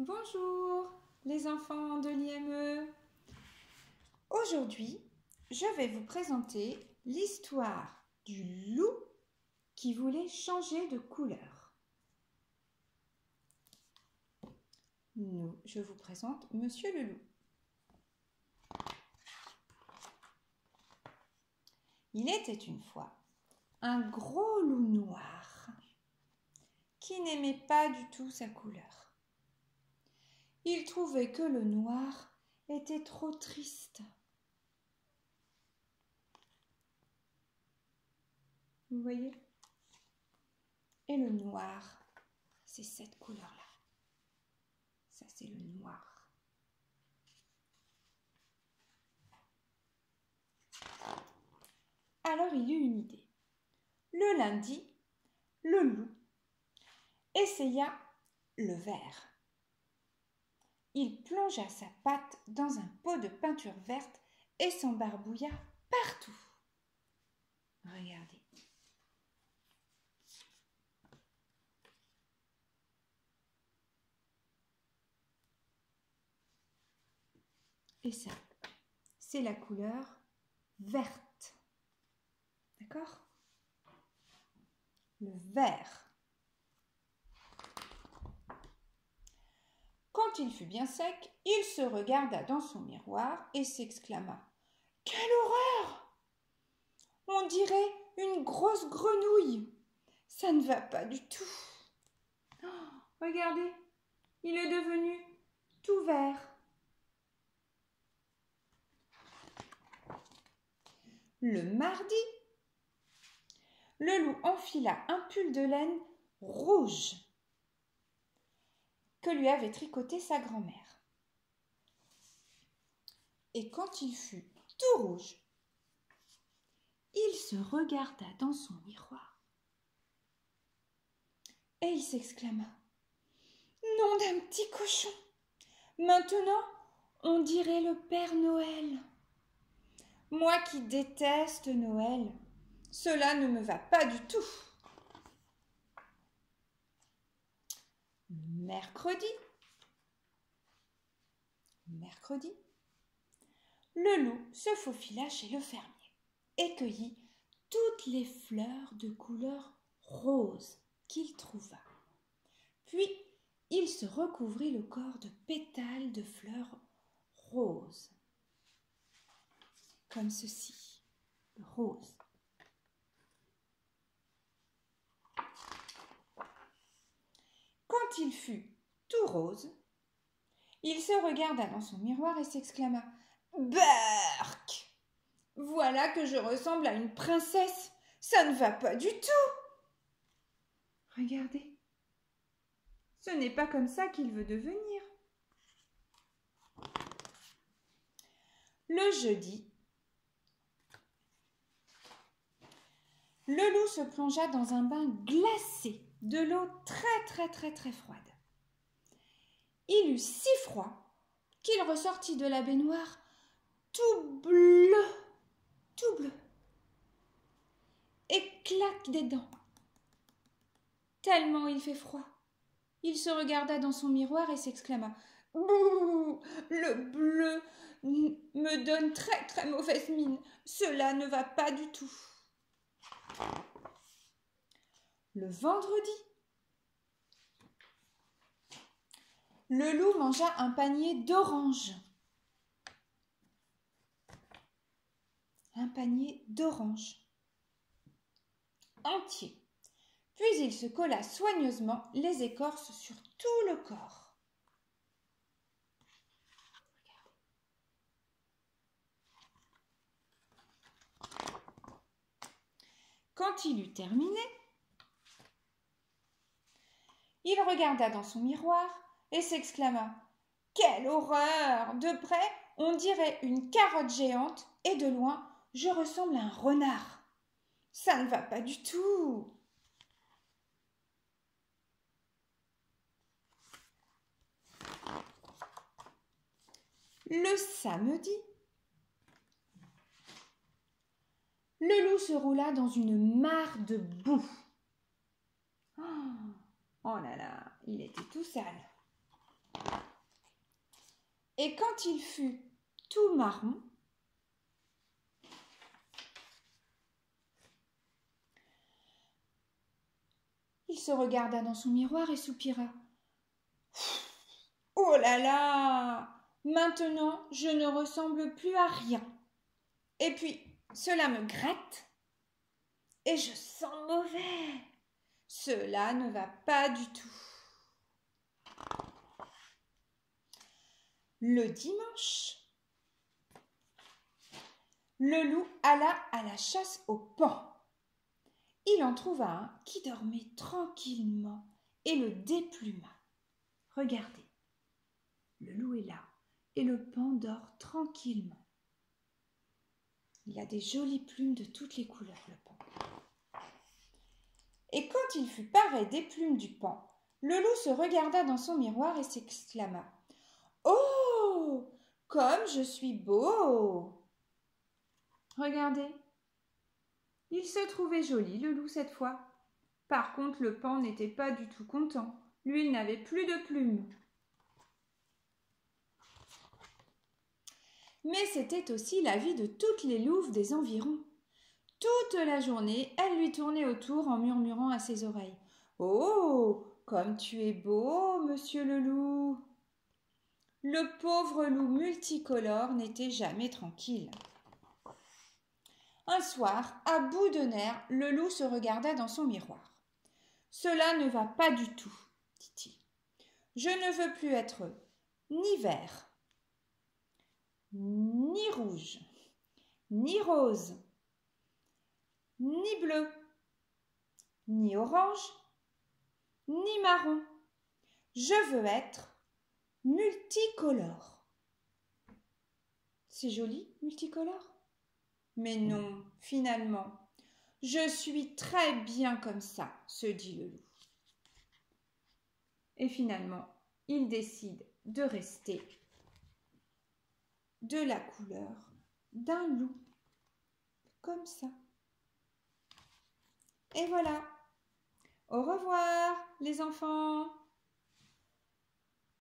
Bonjour les enfants de l'IME. Aujourd'hui, je vais vous présenter l'histoire du loup qui voulait changer de couleur. Je vous présente Monsieur le loup. Il était une fois un gros loup noir qui n'aimait pas du tout sa couleur. Il trouvait que le noir était trop triste. Vous voyez? Et le noir, c'est cette couleur-là. Ça, c'est le noir. Alors, il eut une idée. Le lundi, le loup essaya le vert. Il plongea sa patte dans un pot de peinture verte et s'embarbouilla partout. Regardez. Et ça, c'est la couleur verte. D'accord? Le vert. Quand il fut bien sec, il se regarda dans son miroir et s'exclama: « Quelle horreur! On dirait une grosse grenouille. Ça ne va pas du tout. Oh, regardez, il est devenu tout vert. » Le mardi, le loup enfila un pull de laine rouge que lui avait tricoté sa grand-mère. Et quand il fut tout rouge, il se regarda dans son miroir et il s'exclama: « Nom d'un petit cochon! Maintenant, on dirait le Père Noël. Moi qui déteste Noël, cela ne me va pas du tout. » Mercredi, le loup se faufila chez le fermier et cueillit toutes les fleurs de couleur rose qu'il trouva. Puis, il se recouvrit le corps de pétales de fleurs roses, comme ceci, rose. Quand il fut tout rose, il se regarda dans son miroir et s'exclama: « Berk! Voilà que je ressemble à une princesse. Ça ne va pas du tout. Regardez. Ce n'est pas comme ça qu'il veut devenir. » Le jeudi, le loup se plongea dans un bain glacé de l'eau très froide. Il eut si froid qu'il ressortit de la baignoire tout bleu, et claque des dents. Tellement il fait froid. Il se regarda dans son miroir et s'exclama: « Bouh! Le bleu me donne très mauvaise mine. Cela ne va pas du tout. » Le vendredi, le loup mangea un panier d'oranges. Un panier d'oranges entier. Puis il se colla soigneusement les écorces sur tout le corps. Quand il eut terminé, il regarda dans son miroir et s'exclama: « Quelle horreur! De près, on dirait une carotte géante et de loin, je ressemble à un renard. Ça ne va pas du tout. » Le samedi, le loup se roula dans une mare de boue. Oh là là, il était tout sale. Et quand il fut tout marron, il se regarda dans son miroir et soupira. « Oh là là! Maintenant, je ne ressemble plus à rien. Et puis, cela me gratte et je sens mauvais. Cela ne va pas du tout. » Le dimanche, le loup alla à la chasse aux paons. Il en trouva un qui dormait tranquillement et le dépluma. Regardez, le loup est là et le paon dort tranquillement. Il a des jolies plumes de toutes les couleurs, le paon. Et quand il fut paré des plumes du paon, le loup se regarda dans son miroir et s'exclama. « Oh, comme je suis beau !» Regardez, il se trouvait joli, le loup, cette fois. Par contre, le paon n'était pas du tout content. Lui, il n'avait plus de plumes. Mais c'était aussi la vie de toutes les louves des environs. Toute la journée, elles lui tournaient autour en murmurant à ses oreilles. « Oh, comme tu es beau, monsieur le loup !» Le pauvre loup multicolore n'était jamais tranquille. Un soir, à bout de nerfs, le loup se regarda dans son miroir. « Cela ne va pas du tout, dit-il. Je ne veux plus être ni vert, ni rouge, ni rose, ni bleu, ni orange, ni marron. Je veux être multicolore. » C'est joli, multicolore? Mais non, finalement, je suis très bien comme ça, se dit le loup. Et finalement, il décide de rester de la couleur d'un loup, comme ça. Et voilà. Au revoir, les enfants.